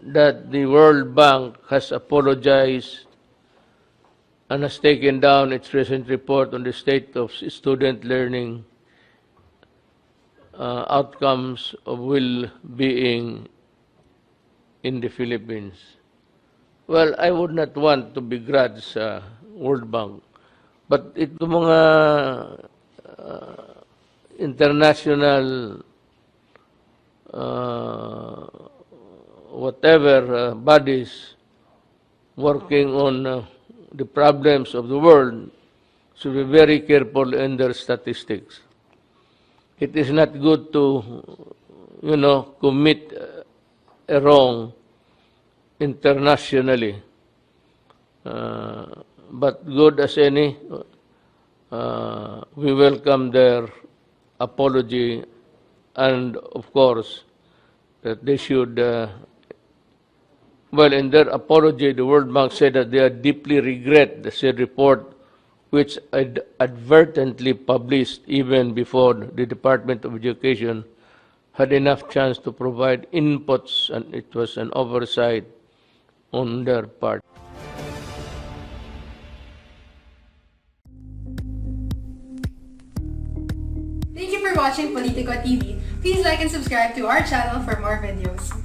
that the World Bank has apologized and has taken down its recent report on the state of student learning outcomes of well-being in the Philippines. Well, I would not want to begrudge sa World Bank, but ito mga international bodies working on the problems of the world should be very careful in their statistics. It is not good to, commit a wrong internationally, but good as any, we welcome their apology, and of course, that they should, in their apology, the World Bank said that they deeply regret the said report, which advertently published even before the Department of Education had enough chance to provide inputs, and it was an oversight on their part. Thank you for watching Politico TV. Please like and subscribe to our channel for more videos.